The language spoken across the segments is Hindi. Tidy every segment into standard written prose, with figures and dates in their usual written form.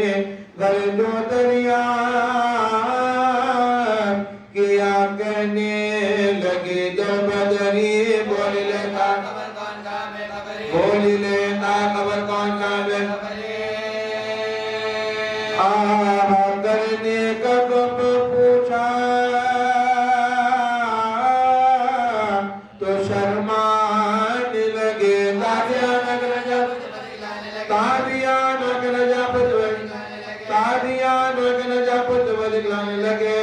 घर दो दरिया किया कहने लगे जब बदरी बोल लेता खबर कौन का मैं खबरी बोल लेता खबर कौन का मैं खबरी करने कब पूछा तो शर्माने लगे तादिया नगर जब तादिया नगर जब तादिया नगर जब बदलाने लगे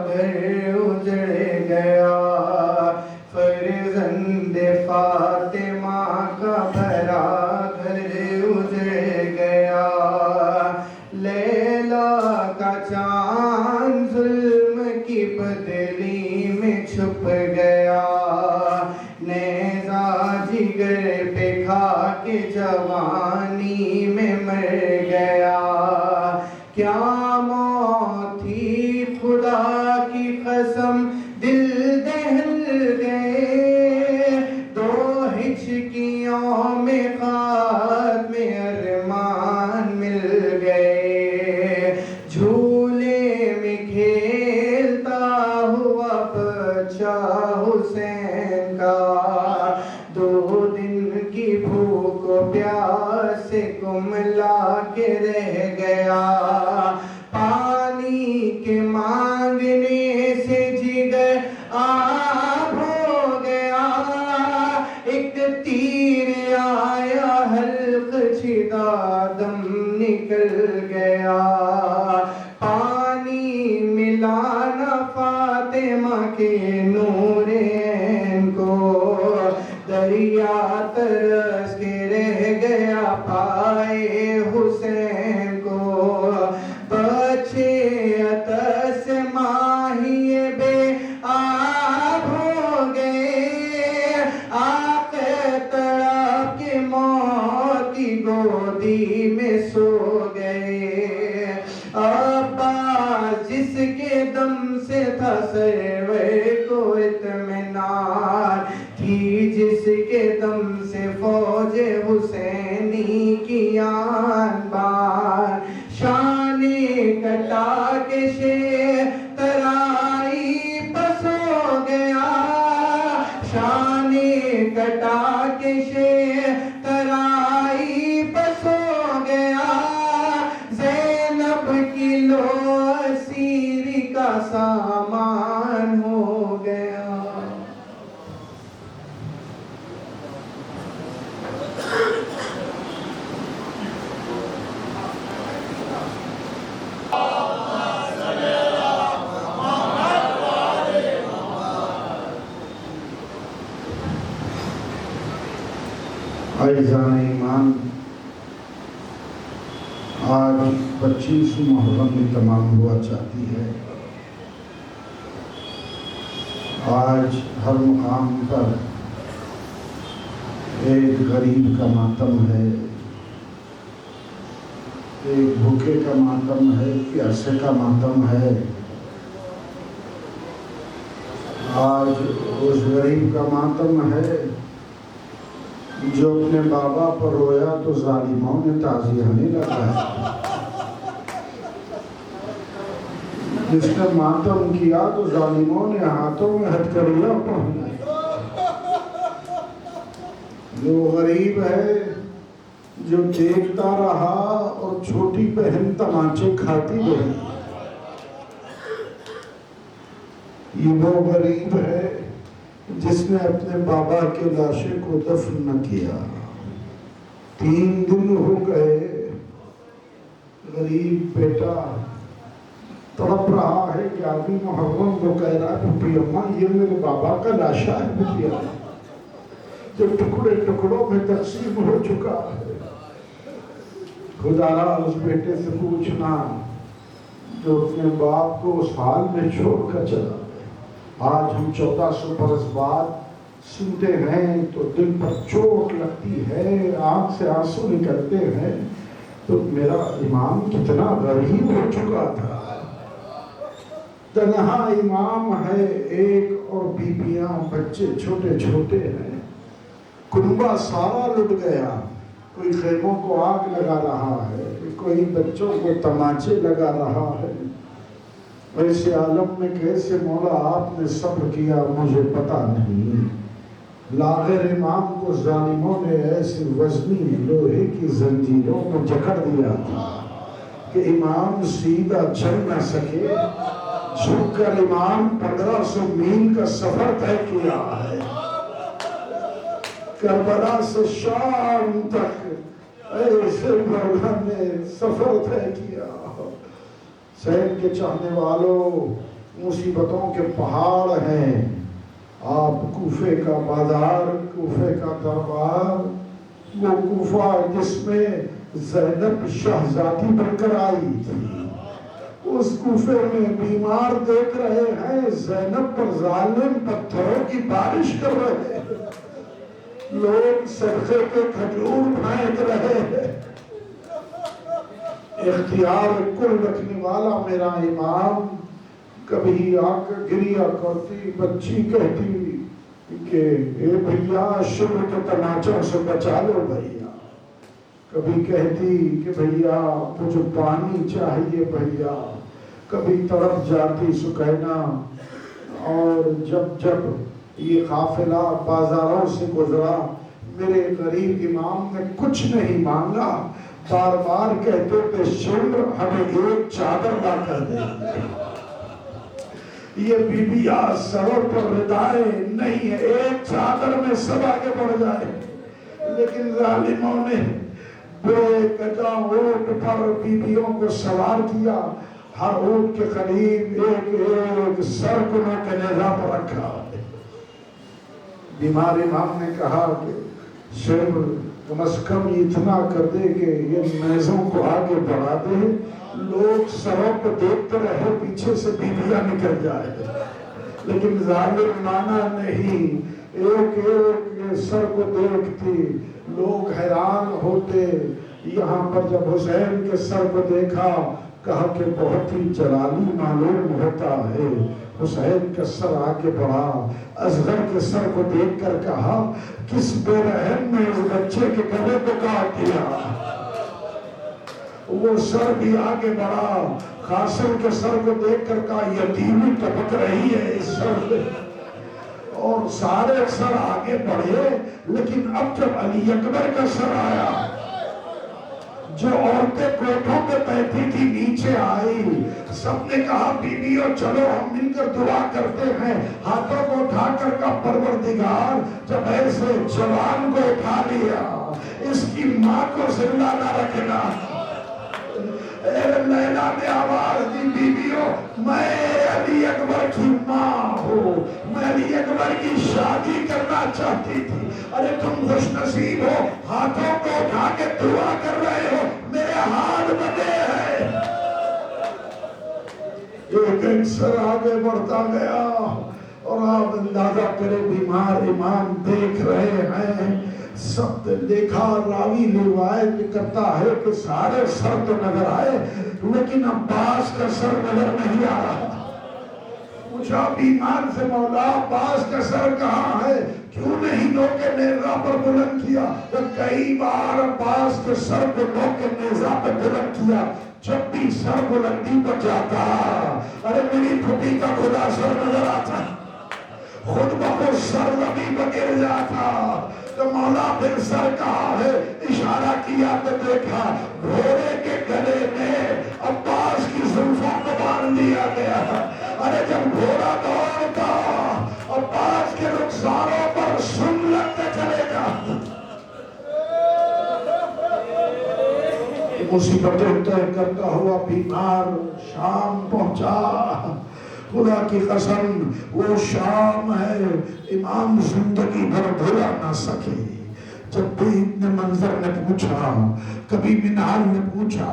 घर उजड़ गया फर्जंदे फातिमा का भरा घर उजड़ गया लैला का चांद जुल्म की बदली में छुप गया नेज़ा जिगर पे खा के जवानी में मर गया क्या मौत थी खुदा की कसम दिल दहल गए दो हिचकियों में खात में अरमान मिल गए झूले में खेलता हुआ बच्चा हुसैन का 2 दिन की भूख प्यास से कुमला के रह गया पानी के मांगने से जिगर आग हो गया एक तीर आया हल्क छिदा दम निकल गया पानी मिलाना फातिमा के नूरे ऐन को दरिया तरस के रह गया पाए हुसैन को बच्चे अतस माहिए बे आब हो गए आक तड़प के मौत की गोदी में सो गए अब्बास जिसके दम से था सरवर को इत्मीनान थी जिसके दम से फौज हुसैनी की आन बान शाने कटा के शे तराई बस हो गया शाने कटा के शे तराई बस हो गया ज़ैनब की लो असीरी का सामान हो गया आइज़ान ईमान आज 25 मुहर्रम में तमाम हुआ चाहती है। आज हर मुकाम पर एक गरीब का मातम है, एक भूखे का मातम है, प्यासे का मातम है। आज उस गरीब का मातम है जो अपने बाबा पर रोया तो जालिमों ने ताज़ियाने लगाया, जिसने मातम किया तो जालिमों ने हाथों में हथकड़ियाँ पहनाई। जो गरीब है जो देखता रहा और छोटी बहन तमाचे खाती रही, ये वो गरीब है जिसने अपने बाबा के लाशे को दफन न किया। 3 दिन हो गए, गरीब बेटा तड़प रहा है। 11वीं मुहर्रम को कह रहा है कि अम्मा ये मेरे बाबा का लाशा है बिटिया, जो टुकड़े टुकड़ों में तकसीम हो चुका है। खुदारा उस बेटे से पूछना जो अपने बाप को उस हाल में छोड़कर चला। आज हम 1400 बरस बाद सुनते हैं तो दिल पर चोट लगती है, आंख से आंसू निकलते हैं। तो मेरा इमाम कितना गरीब हो चुका था। तन्हा इमाम है एक और बीबियां बच्चे छोटे छोटे हैं। कुनबा सारा लुट गया, कोई खेमों को आग लगा रहा है, कोई बच्चों को तमाचे लगा रहा है। वैसे आलम में कैसे मौला आपने सब्र किया मुझे पता नहीं। लागर इमाम को जालिमों ने ऐसे वजनी लोहे की जंजीरों में जकड़ दिया था कि इमाम सीधा चल न सके। झुककर इमाम 1500 मील का सफर तय किया है। करबला से शाम तक ऐसे मौला ने सफर तय किया। सैन के चाहने वालों, मुसीबतों के पहाड़ हैं। आप कूफे का बाजार, कूफे का दरबार, वो कूफा जिसमें ज़ैनब शहजादी बनकर आई थी, उस कूफे में बीमार देख रहे हैं, ज़ैनब पर जालिम पत्थरों की बारिश कर रहे हैं, लोग सदके के खजूर फेंक रहे हैं। इख्तियार कुल रखने वाला मेरा इमाम कभी आकर गिरिया करती, बच्ची कहती कि ए भैया शुरू के तमाचों से बचा लो भैया। कभी कहती कि भैया मुझे पानी चाहिए भैया। कभी तड़प जाती सुकैना। और जब जब ये काफिला बाजारों से गुजरा, मेरे गरीब इमाम ने कुछ नहीं मांगा, बार बार कहते थे शुक्र हमें एक चादर ला कर दे। ये बीबिया सरों पर रिदाएं नहीं है, एक चादर में सब आगे बढ़ जाए। लेकिन जालिमों ने बेकजा ऊंट पर बीबियों को सवार किया। हर ऊंट के करीब एक एक सर को के नेजा पर रखा। बीमार इमाम ने कहा कि शेर कम से कम इतना कर दे कि ये नेज़ों को आगे बढ़ा दे, लोग सरों को देखते रहे, पीछे से बीबियां निकल जाए। लेकिन जालिम माना नहीं, एक एक सर को देखती, लोग हैरान होते। यहाँ पर जब हुसैन के सर को देखा, कहा कि बहुत ही जलाली मालूम होता है। हुसैन का सर आगे बढ़ा, असगर के सर को देखकर कहा, किस बेरहम ने उस बच्चे के गले को काट दिया। वो सर भी आगे बढ़ा, कासिम के सर को देखकर कहा, यतीमी टपक रही है इस सर पे। और सारे सर आगे बढ़े। लेकिन अब जब अली अकबर का सर आया, जो औरतें कोठों पे बैठी थी नीचे आई। सबने कहा बीवियों चलो हम मिलकर दुआ करते हैं। हाथों को उठाकर का परवरदिगार, जब ऐसे जवान को उठा लिया, इसकी माँ को जिंदा ना रखना। लैला ने आवाज दी, बीवियों मैं अली अकबर की माँ हूँ, मैं अली अकबर की शादी करना चाहती थी। अरे तुम खुशनसीब हो, हाथों को उठा के दुआ कर रहे हो, मेरे हाथ बंधे हैं। एक एक सर आगे बढ़ता गया और आप अंदाजा करें बीमार इमाम देख रहे हैं। सब देखा, रावी रिवायत करता है कि सारे सर तो नजर आए, लेकिन अब्बास का सर नजर नहीं आ रहा। पूछा बीमार से, मौला अब्बास का सर कहाँ है, क्यों नहीं नोके नेजा पर बुलंद किया? तो कई बार अब्बास के सर को नोके नेजा पर बुलंद किया। जब भी सर बुलंदी पर जाता, अरे मेरी फुटी का खुदा सर नजर आता, खुद बखुद सर जमीन पर गिर जाता। तो मौला फिर सर कहा है, इशारा किया तो देखा घोड़े के गले में अब्बास की जुल्फों को बांध दिया गया। अरे जब घोड़ा दौड़ता, अब्बास के रुखसारों पर सुन लगते चलेगा। मुसीबतें तय करता हुआ बीमार शाम पहुंचा। खुदा की कसम वो शाम है इमाम जिंदगी भर भुला ना सके। जब भी इब्न मंजर ने पूछा, कभी मिनाल ने पूछा,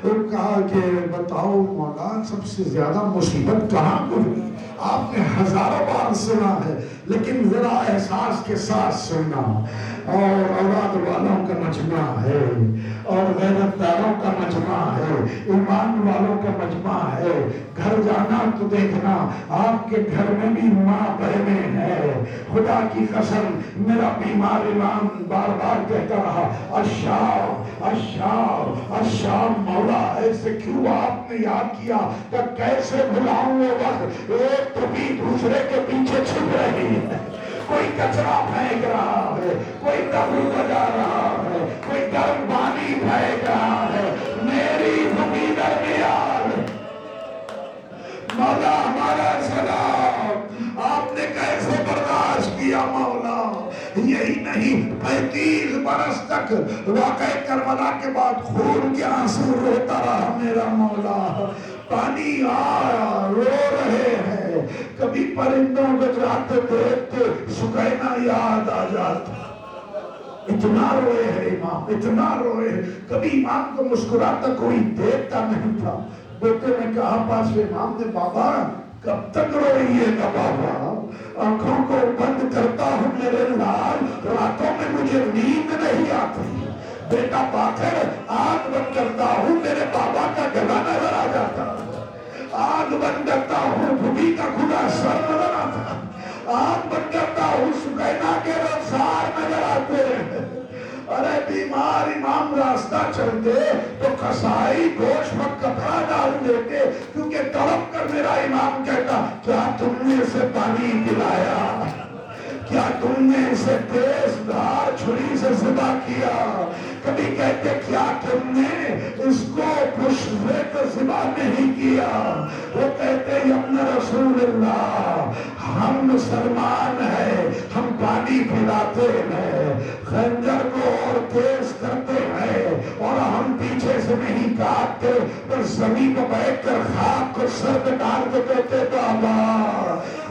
वो कहा कि बताओ मौला सबसे ज्यादा मुसीबत कहाँ को हुई? आपने हजारों बार सुना है लेकिन जरा एहसास के साथ सुनना। और औलाद वालों का मजमा है, और गैरतदारों का मजमा है, ईमान वालों का मजमा है। घर जाना तो देखना आपके घर में भी माँ बहनें हैं। खुदा की कसम, मेरा बीमार इमाम बार बार कहता रहा, अशाम अशाम अशाम मौला, ऐसे क्यों आपने याद किया? तब कैसे भुलाऊं वो वक्त, एक तो भी दूसरे के पीछे छिप रही है। कोई कचरा फेंक रहा है, कोई डबरू बजा रहा है, कोई गर्म पानी फेंक रहा है। मेरी भूमि दरमियान मौला हमारा सलाम, आपने कैसे बर्दाश्त किया मौला? यही नहीं, 35 बरस तक वाक़ई करबला के बाद खून के आंसू रोता रहा मेरा मौला। पानी आया, रो रहे हैं। कभी परिंदों को जाते देखते सुकैना याद आ जाता। इतना रोए है इमाम, इतना रोए। कभी इमाम को मुस्कुराता कोई देखता नहीं था। बेटे ने कहा पास में इमाम ने, बाबा कब तक रोइएगा बाबा? आंखों को बंद करता हूँ मेरे लाल, रातों में मुझे नींद नहीं आती। बेटा पाखर, आग बंद करता हूँ, मेरे बाबा का गला नजर आ जाता। आग बंद करता हूँ, भूमि का खुला सर नजर आता। आग बंद करता हूँ, सुकैना के रफ्तार नजर आते हैं। अरे बीमार इमाम रास्ता चलते तो कसाई गोश्त पर कपड़ा डाल देते, क्योंकि तड़प कर मेरा इमाम कहता, क्या तुमने इसे पानी पिलाया? क्या तुमने इसे तेज धार छुरी से ज़िबा किया? कभी कहते, क्या तुमने इसको पुष्पे को ज़िबा नहीं किया? वो कहते, यमन रसूलुल्लाह, हम मुसलमान हैं, हम पानी पिलाते हैं, खंजर को और तेज करते हैं, और हम पीछे से नहीं काटते, पर जमीन पर बैठकर खाक को सर पे डाल के कहते, बाबा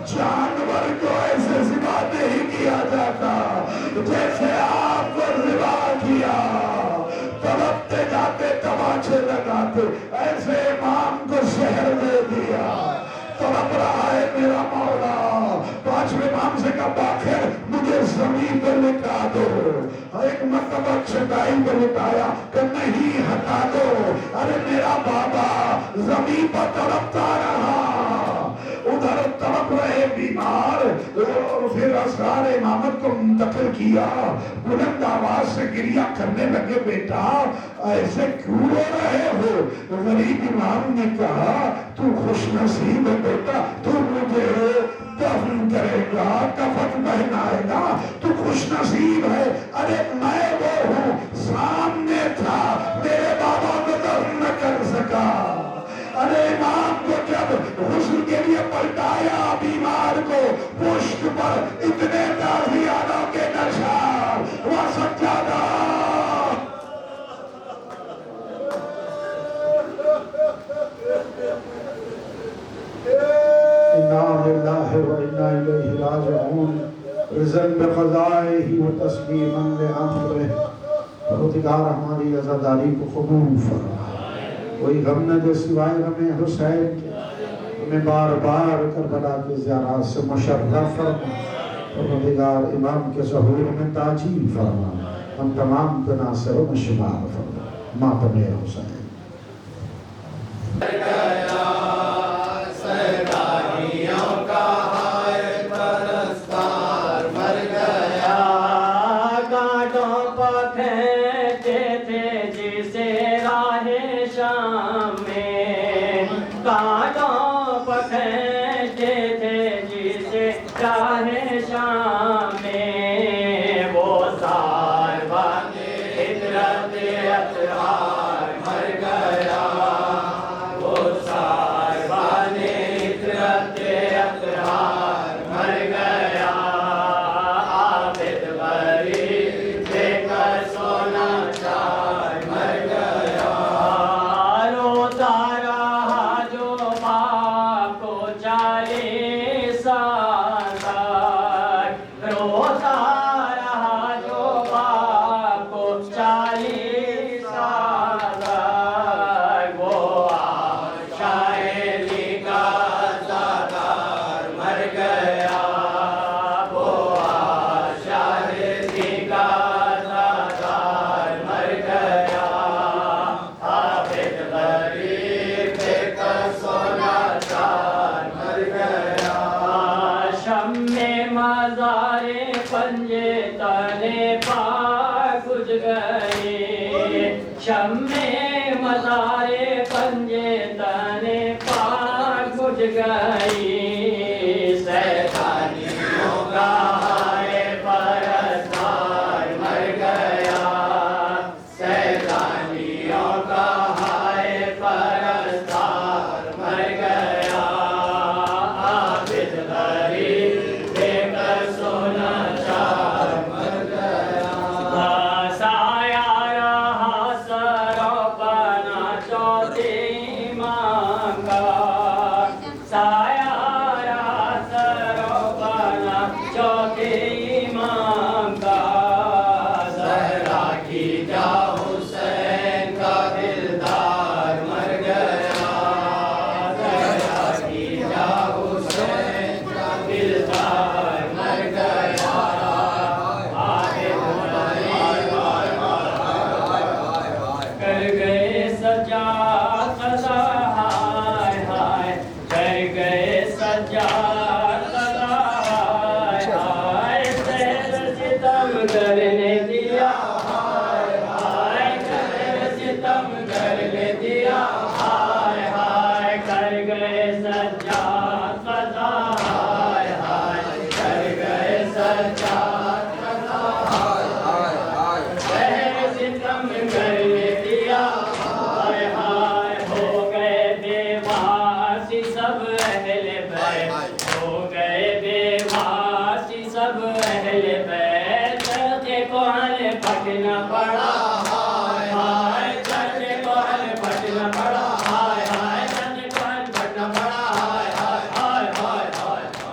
जानवर को ऐसे ज़िबा नहीं किया जाता जैसे आपको ज़िबा किया। तड़पते जाते, तमाचे लगाते, ऐसे इमाम को शहर दे दिया। तड़प रहा है मेरा मौला। पांचवें इमाम से कहा, बाखिर मुझे जमीन पर लिटा दो। एक मरतबा चटाई पर लिटाया कि नहीं, हटा दो। अरे मेरा बाबा जमीन पर तड़पता रहा, उधर तड़प रहे बीमार। और फिर असरार इमामत को मुंतकिल किया, बुलंद आवाज से गिरिया करने लगे, बेटा ऐसे क्यों रो रहे हो? गरीब इमाम ने कहा, तू खुशनसीब है बेटा, तू मुझे दफन करेगा, कफन पहनाएगा, तू खुशनसीब है। अरे मैं वो हूँ, सामने था, मेरे बाबा को दफन न कर सका। अरे इमाम को जब हुस्न के लिए पलटाया बीमार को, पुष्ट पर इतने ताज़ियानों के नशा, वह सज्जादा इन्ना लिल्लाहि व इन्ना इलैहि राजिऊन। रिज़न बिक़ज़ाइही व तस्लीमन लिअम्रिही। परवरदिगार हमारी अज़ादारी को कबूल फरमा। कोई गम न दे सिवाय गमे हुसैन के, हमें बार बार करबला की ज़ियारत से मुशर्रफ फरमा। परवरदिगार इमाम के ज़हूर में ताजील फरमा। हम तमाम को नासिर में शुमार फरमा। मातम हुसैन। चालीसा पंजे तने पाक बुझ गए, शम्मे मज़ारे पंजे तने पाक बुझ गई। सैतानियों का हाय परस्तार मर गया, सैतानियों का हाय परस्तार मर गया। आबिद गरीब बेकसो लाचार मर गया। साया रहा सरोपना चौथे इमाम का, साया रहा सरोपना चौथे इमाम का। ज़हरा की जा हुसैन का दिलदार मर गया, ज़हरा की जा हुसैन का दिलदार मर गया। कर गए सजा सदा हाय हाय, कर गए सजा सदा हाय हाय। सहर सितम करने दिया हाय हाय, सहर सितम करने दिया हाय हाय। कर गए सजा सदा हाय हाय, कर गए सजा सदा हाय हाय। सहर सितम करने दिया हाय हाय। हो गए बेवासी सब अहले बैत, हो गए बेवासी सब अहले बैत। चर्चे को हल फटना पड़ा हाय हाय, चर्चे को हल फटना पड़ा हाय हाय, चर्चे को हल फटना पड़ा हाय हाय हाय हाय हाय।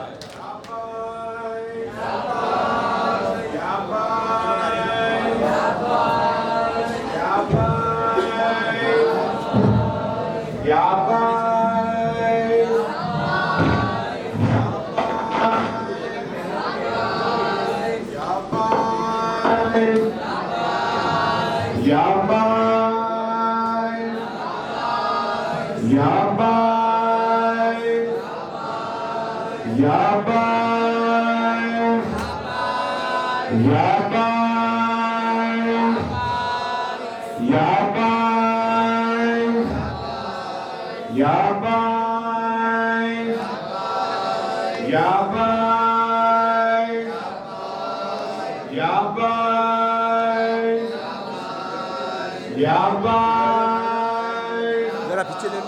जरा पीछे ले लो।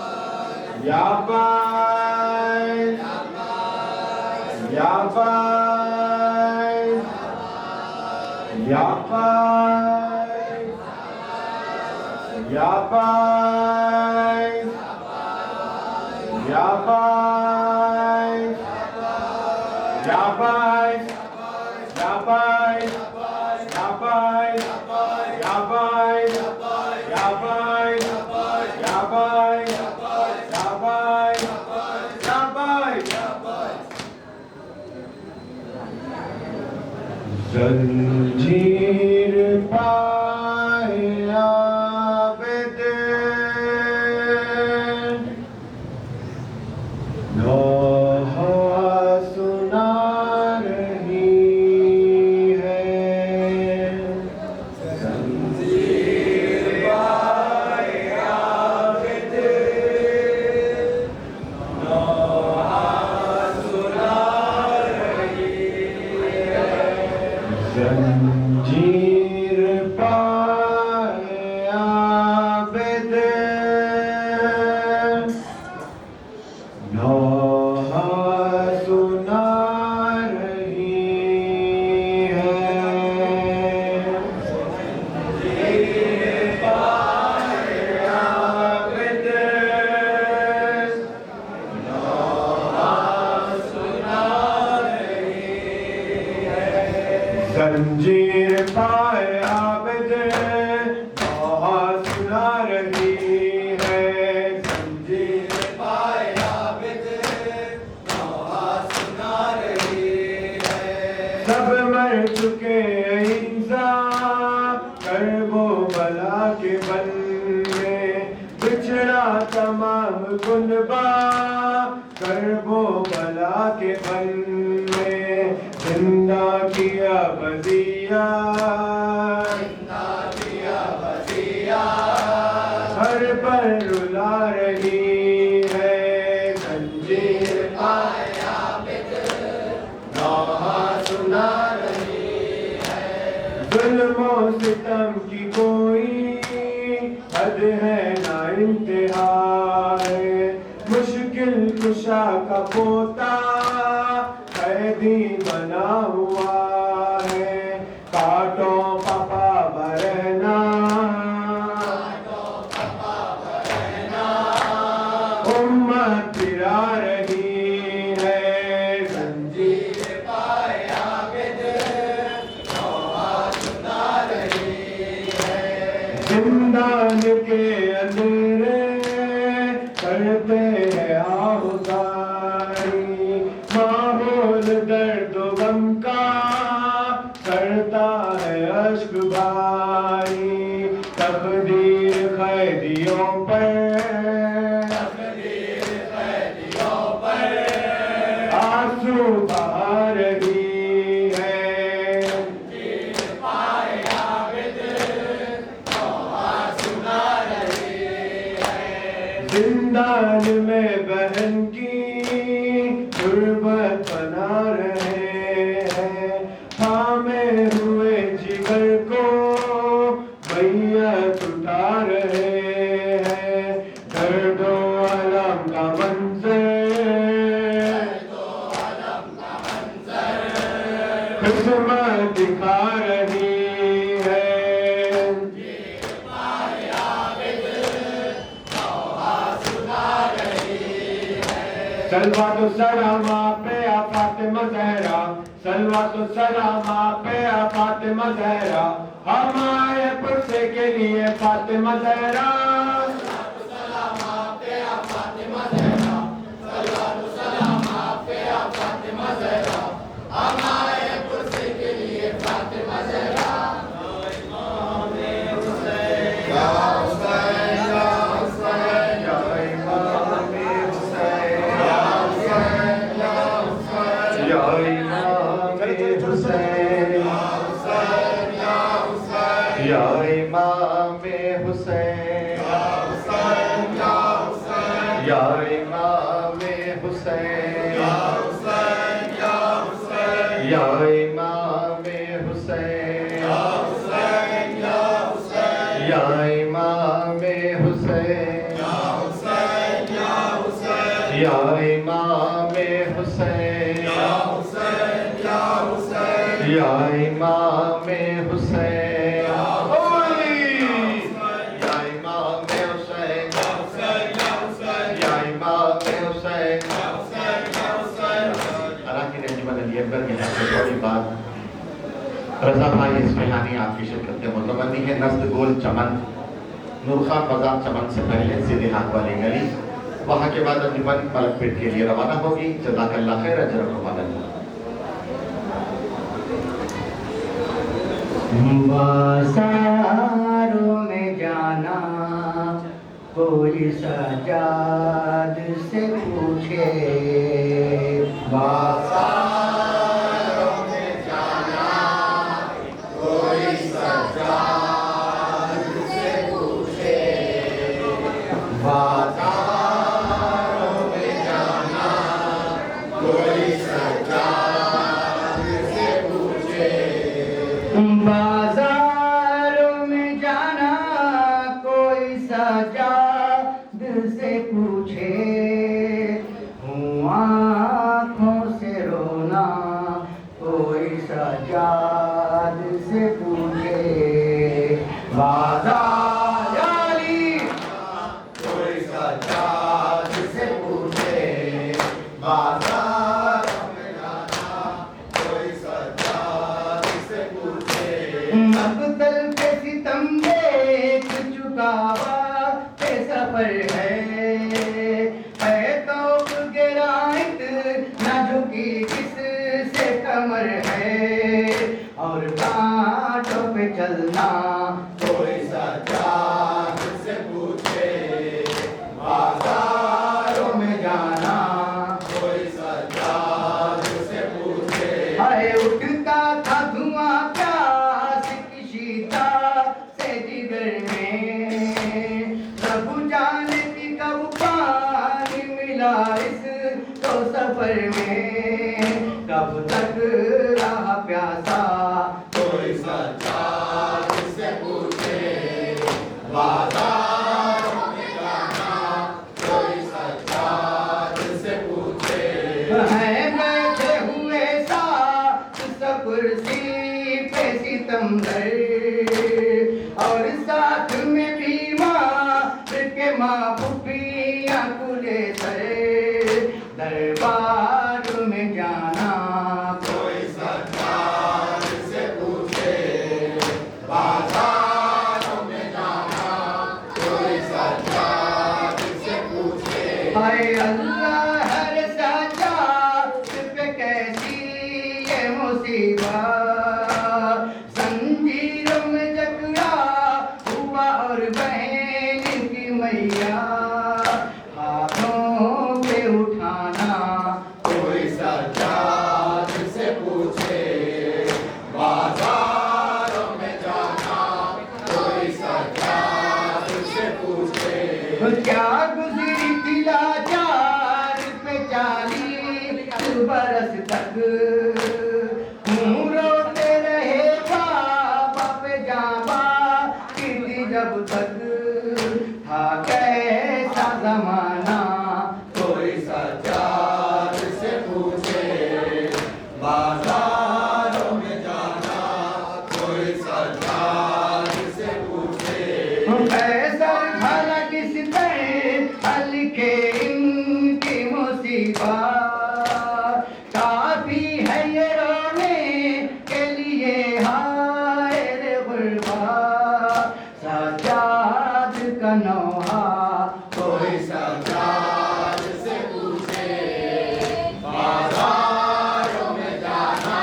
जंजीर पाए आबिद, नौहा सुना रही है। जंजीर पाए आबिद, नौहा सुना जंजीर पाए आबिद, नौहा सुना रही है। जंजीर पाए आबिद, नौहा सुना जंजीर पाए आबिद, नौहा सुना रही है। जंजीर पाए आबिद, नौहा सुना रही है। सब मर चुके इंसा करबो बला के बन में, बिछड़ा तमाम गुनबा करबो बला के बन में। जिंदा किया बजिया हर पर रुला रही है जंजीर पाया नौहा सुना रही है जुल्मो सितम की कोई हद है ना इंतहा है मुश्किल कुशा का पोता कैदी बना हुआ है काटो पापा बरना उम्मत फिरा रही है जंजीर पाया सुना रही है जिंदान के अंधेरे करते हैं आहुजारी माहौल दर्द गम का करता है अश्क भारी तकदीर कैदियों पर आंसू बहा रही है जिंदान में बहन की गुर्बत बना रहे हैं थामे हुए जिगर को मैयत उठा रहे हैं दर्दो अलम का मंजर किस्मत दिखा रही है सलवा तो सलामा पे आ फातिमा ज़हरा सलवा तो सलामा पे आ फातिमा ज़हरा हमारे पुरसे के लिए फातिमा ज़हरा या इमाम हुसैन या इमाम हुसैन या इमाम हुसैन या इमाम हुसैन या इमाम हुसैन या इमाम हुसैन रजा भाई इस्फहानी आपकी शिरकत में मुतमन्नी है नस्ल गोल चमन नूरखान बाजार चमन से पहले सीधे हाथ वाली गली वहाँ के बाद अंजुमन पलकपेट के लिए रवाना होगी जज़ाकल्लाह खैर बाज़ारों में जाना कोई सजाद से पूछे बाजारों में जाना कोई सजाद से पूछे हूँ आँखों से रोना कोई सजाद से पूछे बाजार कोई सजाद से पूछे बाजार में जाना कोई सजाद से पूछे अब्दुल के सितम देख चुका पे सफर है तो गिराइत नाजुकी किस से कमर है और कांटों पे चलना कोई सजाद से पूछे बाजारों में जाना कोई सजाद से पूछे हाय उठता था धुआं सफर में कब तक रहा प्यासा कोई सज्जाद से पूछे बाजारों में जाना कोई सज्जाद से पूछे हैं बैठे हुए साथ कुर्सी पे सितमगर और साथ में भी माँ पुपिया कुले सर दरबार में जाना कोई सज्जाद से पूछे बाजारों में जाना कोई सज्जाद से पूछे हाय अल्लाह हर सज्जाद पे कैसी ये मुसीबत संजीरों में जकड़ा हुआ और बहन की मैया हाथों पे उठाना कोई सज्जाद से पूछे बाजारों में जाना कोई सज्जाद से पूछे क्या गुजरी थी लाचार पे 40 बरस तक रोते रहे बाबा पे जाबा की जब तक था कैसा जमाना कोई सज्जाद से पूछे बाजारों में जाना कोई सज्जाद से पूछे ऐसा भला किस तरह लिखे इनकी मुसीबत काफी है ये रोने के लिए हाय रे गुरबत सज्जाद का नौहा कोई सज्जाद से पूछे बाजारों में जाना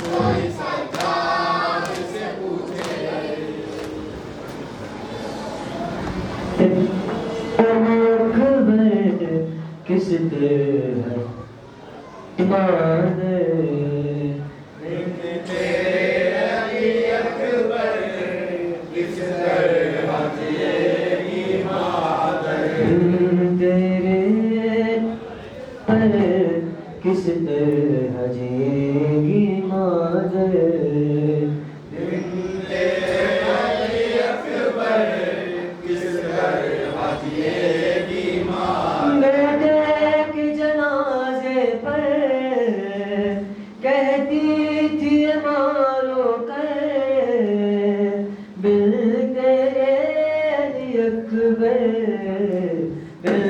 कोई सज्जाद से पूछे किस तरह ईमान किस तरह जिएगी मादर बेटे के जनाजे पर कहती थी मारो कर बिल तेरे अकबर बिल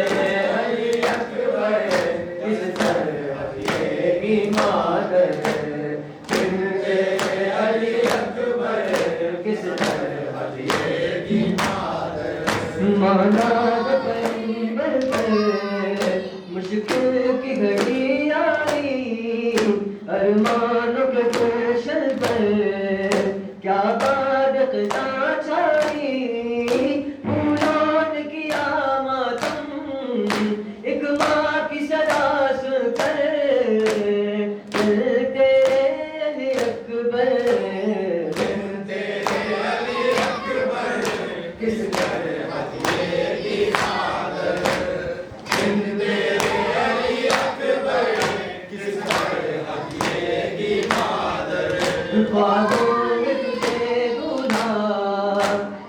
तेरे अकबर किस तरह जिएगी मादर बिल तेरे अली अकबर किस तरह जिएगी मादर माना मुश्किल की घड़ी आई अरमानों के गुलशन पर क्या बादकता छाई फूलों ने किया मातम एक माँ की सदा सुनकर तेरे अली अकबर किस तरह जिएगी मादर ख्वाबों में तुझे दूल्हा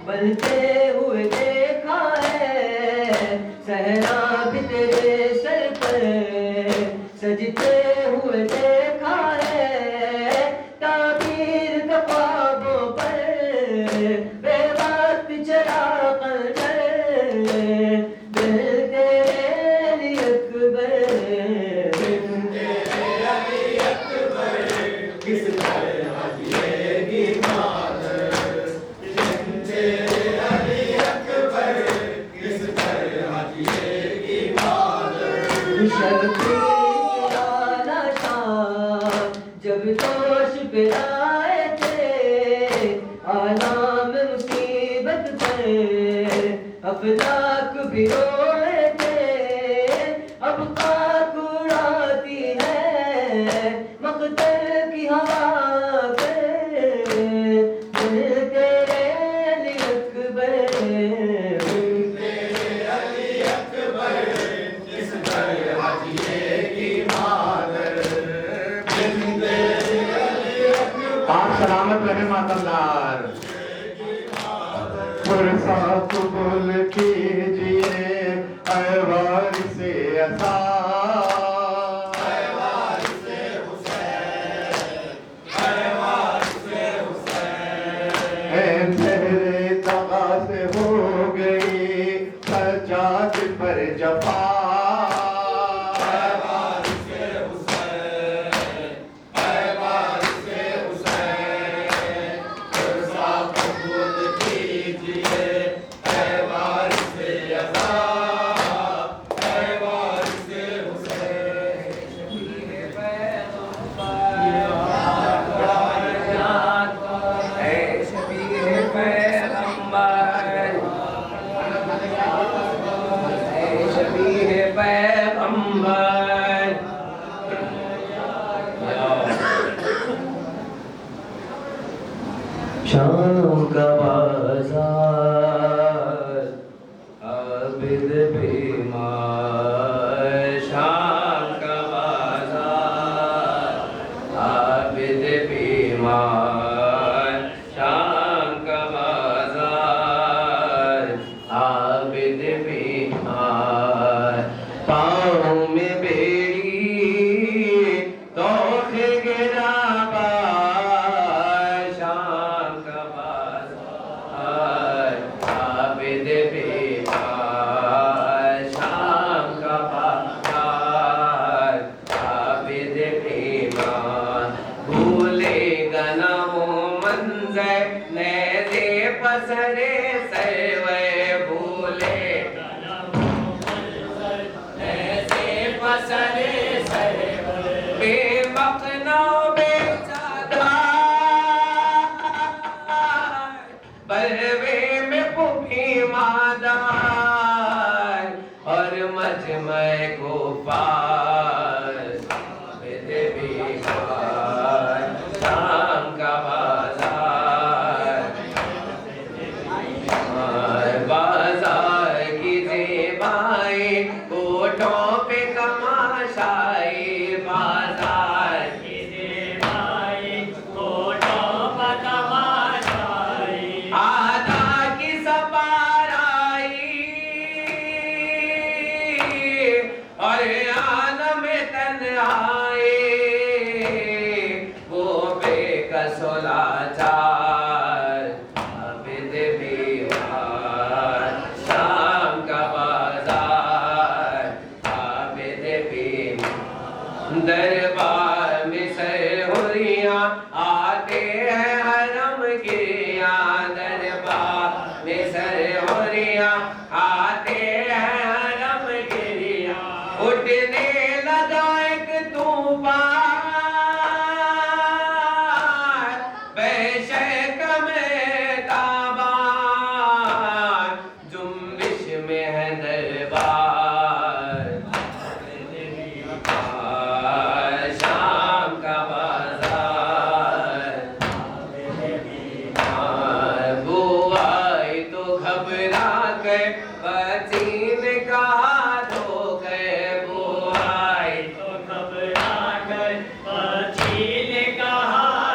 बनते हुए देखा है सहरा भी तेरे सर पर सजते हुए देखा है ताबीर का ख्वाबों पर बेवक्त चला कर दिल तेरे अली अकबर किस तरह जिएगी मादर तेरे अली अकबर किस तरह जिएगी मादर शर्फ़ी आला शाह जब जोश पे आए थे आलाम मुसीबत पर अफलाक भी रोए थे अब खाक उड़ाती है मक़दर की हवा पे तेरे अली अकबर किस तरह जिएगी आप सलामत रहे मातमदार। पुरसा कबूल कीजिए ऐ वारिसे अता, तेरे दगा से हो गई सज्जाद पर जफा। शाम का बाजार आबिद बीमार, शाम का बाजार आबिद बीमार, शाम का बाजार आबिद बीमार। पाँव में बेड़ी तोखे गिरा पसरे सर्वे भूले ऐसे पसरे सर्वे बेमकनो बेचादा बलवे में पुफी मादार और मजमय को पार शाम का बाजार की जेबाएं कोठों पे कमाशाई, बाजार की जेबाएं कोठों पे कमाशाई, आधा की सवाराई और आलम तन्हाई वो बेकसुलाचार आबिद बीमार। शाम का बाजार आबिद बीमार। दरबार में सरहुरियाँ आते हैं हरम गिरिया, दरबार में सरहुरियाँ आते हैं हरम गिरिया। उठने लगा एक तूफान बेशक में ताबान, जुम्बिश में है दरबार शाम का बाजार। बुआई तो घबरा कर पसीने का धो गए, बुआई तो घबरा कर पसीने का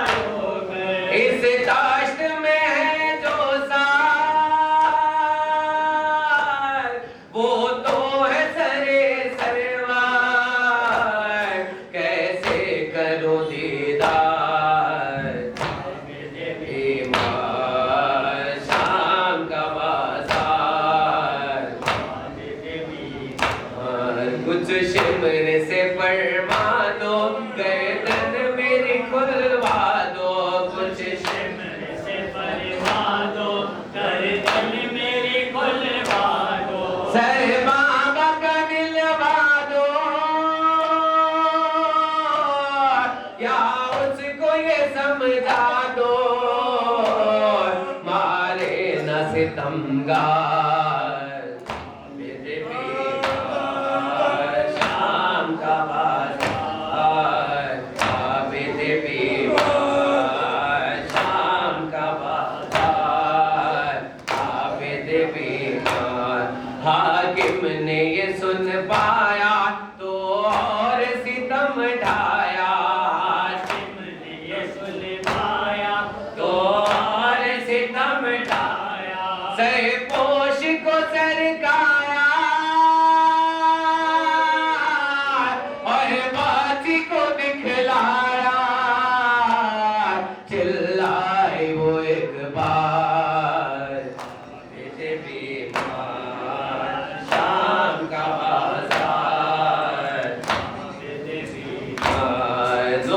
धो गए। इस दाश्त में है जो सार वो तो है सरे सरवार, कैसे करो दीदार बीमार। शाम का बाजार कुछ शिमर से फरमा दो, गर्दन मेरी खुलवा दो, कुछ शिमर से फरमा दो, गर्दन मेरी खुलवा दो, सर बाबा का दिलवा दो या उसको ये समझा दो मारे न सितमगार आबिद बीमार। शाम का बाजार आबिद बीमार, शाम का बाजार आबिद बीमार। हाकिम ने ये सुन पाया तो और सितम ढाया, हाकिम ने ये सुन पाया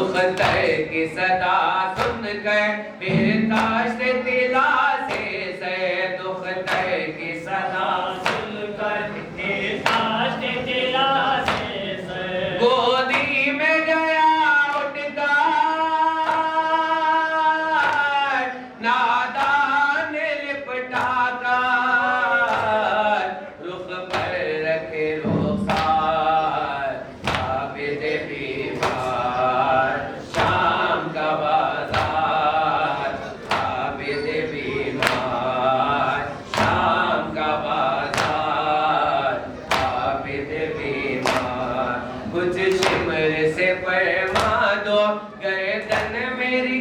दुख दर्द की सदा सुनकर फिर ताश तिला से दुख दर्द की सदा सुनकर फिर ताश तिला से गोदी में गया उठकर नादान लिपटा कर रुख पर रखे रुखसार आबिद बीमार शाम का बाजार आबिद बीमार शाम का बाजार आबिद बीमार कुछ शिमर से फरमा दो गर्दन मेरी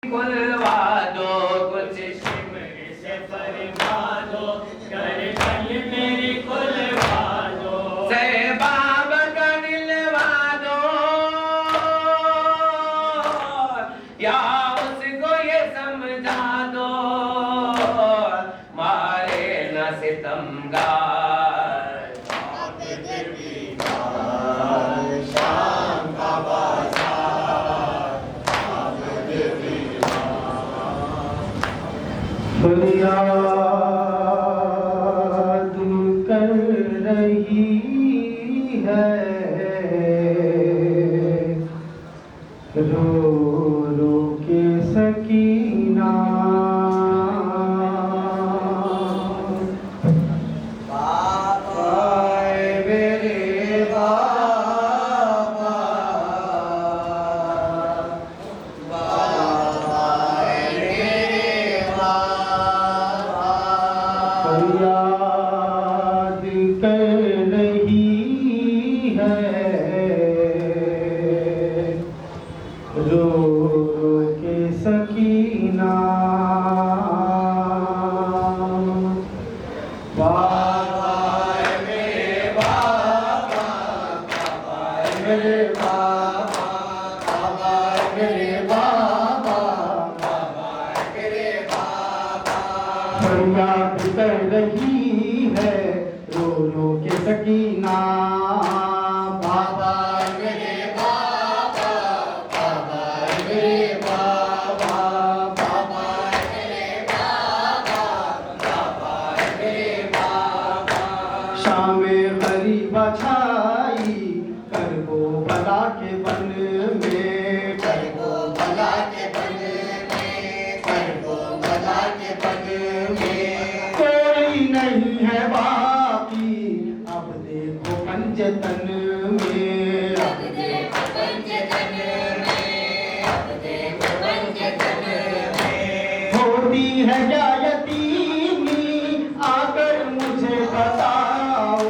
खुलवा दो कुछ शिमर से फरमा दो गर्दन मेरी खुलवा दो सहबाब का दिलवा दो या उसको ये समझा दो मारे न सितमगार फरियाद कर रही है रो रो के सकीना बाबाए मेरे बाबा फरियाद कर रही है रो रो के सकीना बाबा मेरे बाबा मेरे बाबा बाबा मेरे बाबा फरियाद कर रही है रो रो के सकीना बाबा मेरे बाबा बाबा मेरे बाबा बाबा मेरे बाबा बाबा मेरे बाबा शाम गरीब छाई करबो भला के बन में करबो भला के बन में करबो भला के बन में कोई नहीं है बाकी अब देखो पंचतन में अब देखो पंचतन में अब देखो पंचतन में होती है क्या यतीमी आकर मुझे बताओ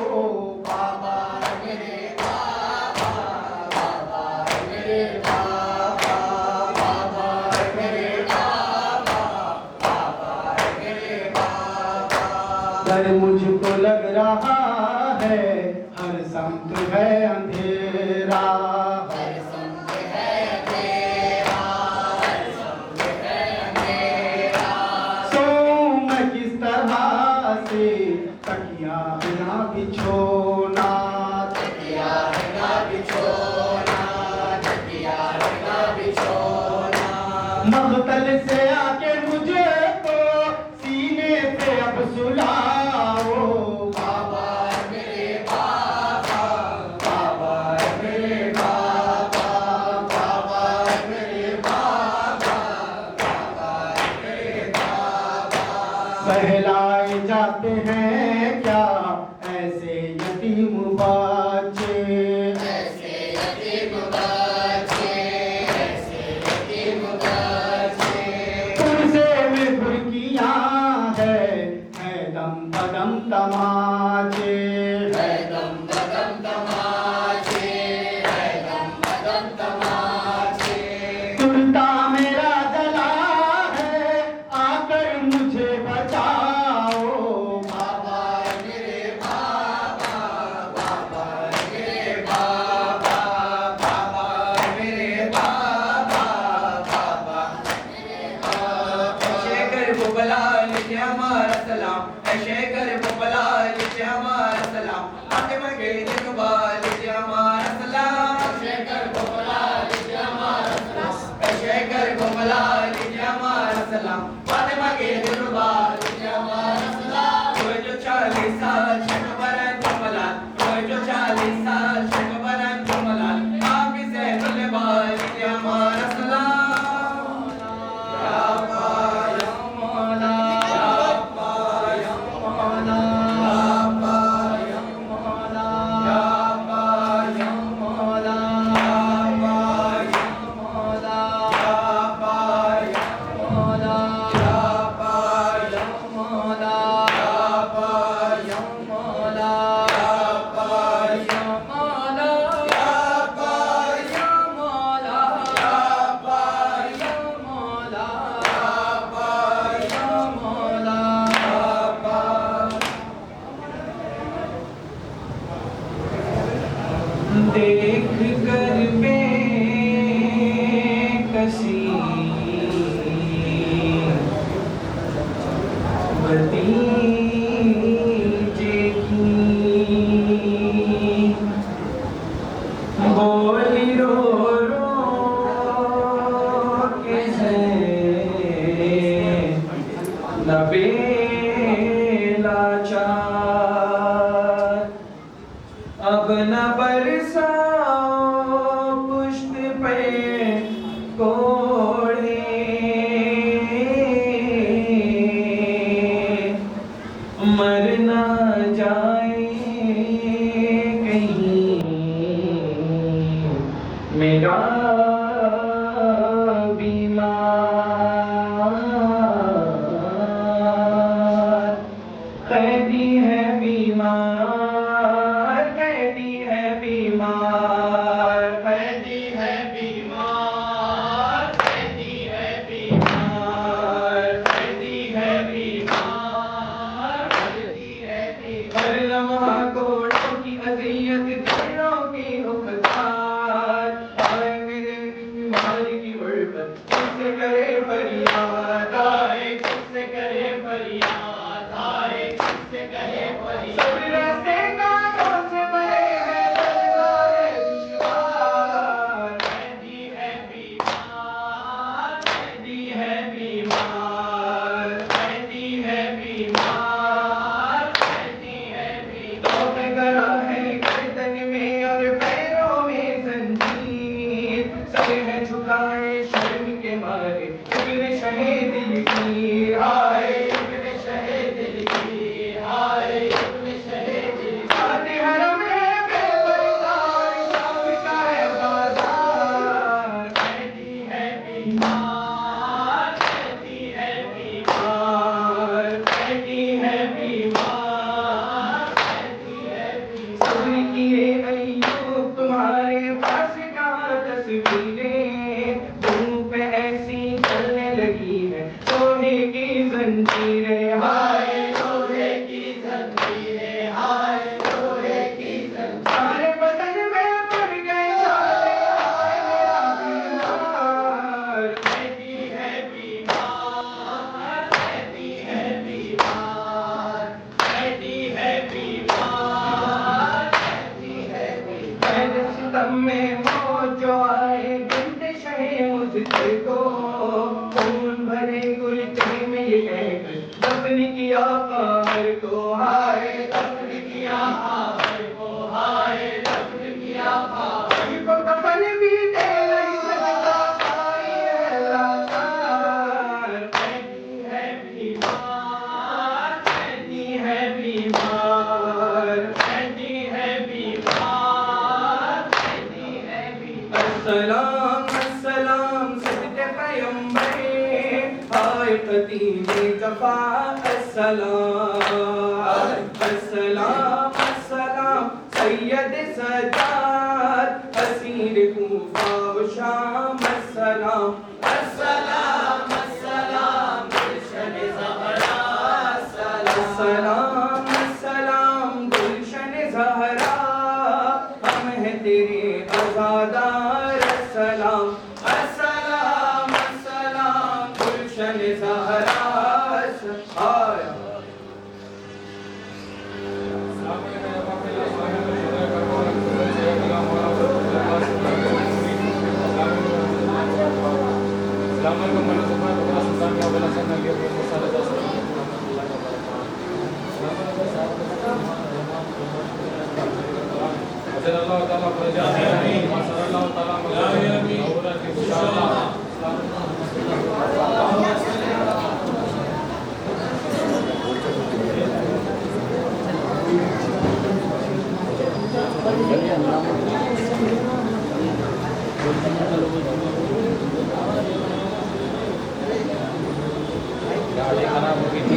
बाबा मेरे बाबा बाबा मेरे बाबा बाबा मेरे बाबा बाबा मेरे बाबा डर मुझको लग रहा है हर संत है अंधेरा हर संत है अंधेरा हर संत है अंधेरा सो मैं किस तरह से तकिया बिना बिछोना तकिया बिना बिछोना तकिया बिना बिछोना मगतल से आके मुझे तो सीने पे अब सुलाओ बाबा मेरे बाबा बाबा मेरे बाबा बाबा मेरे बाबा बाबा मेरे बाबा सहलाए जाते हैं क्या ऐसे यतीम बच्चे ऐसे यतीम बच्चे ऐसे यतीम बच्चे मेरा बीमार कैदी है बीमार, कैदी है बीमार, कैदी है बीमार, कैदी है बीमार, कैदी है बीमार, कैदी है बीमार। हर लम्हा कोड़ों की अज़ियत, दिलों की उपकार, आए मेरे बीमार की गुर्बत, किससे करे फरियाद, आए किससे करे फरियाद, आए किससे करे फरियाद। सब रास्ते कांटों से भरे हैं दरबारे दुश्वार, कैदी है बीमार, कैदी है बीमार, कैदी है बीमार, कैदी है बीमार। तोहफे करा है गर्दन में और पैरों में जंजीर, सर है झुकाए शर्म के मारे इब्न शहे दिल की, हाय इब्न शहे दिल की, हाय इब्न शहे दिल की। साथ हरम है बेपरवार, शाम का है बाजार, कैदी है बीमार, कैदी है बीमार, कैदी है बीमार, कैदी है बीमार। सब्र किए अय्यूब तुम्हारे पास कहाँ तस्वीरें, धूप ऐसी चलने लगी है लोहे की जंजीरें, हाय लोहे की जंजीरें, हाय लोहे की जंजीरें। सारे बदन में पड़ गए छाले, हाय मेरा बीमार, कैदी है बीमार, कैदी है बीमार, कैदी है बीमार, कैदी है बीमार। पहले सितम में मौत जो आए गिनते शहे मुझको, खून भरे गुलचे में ये कहकर दफन किया काहर को, हाय दफन किया काहर को, हाय दफन किया काहर को। कफन भी दे नहीं सकता भाई है लाचार, कैदी है बीमार, कैदी है बीमार, कैदी है बीमार, कैदी है बीमार। अस्सलाम अस्सलाम सच्चे पैगंबर, हाय खतीजे जफा अस्सलाम, अस्सलाम अस्सलाम सैयद सजाद असीर कूफा व शाम, अस्सलाम अस्सलाम अस्सलाम गुलशन ज़हरा, अस्सलाम अस्सलाम गुलशन ज़हरा, हम हैं तेरे आज़ादार, अस्सलाम अस्सलाम अस्सलाम गुलशन ज़हरा, हाय। गाड़ी खराब हो गई।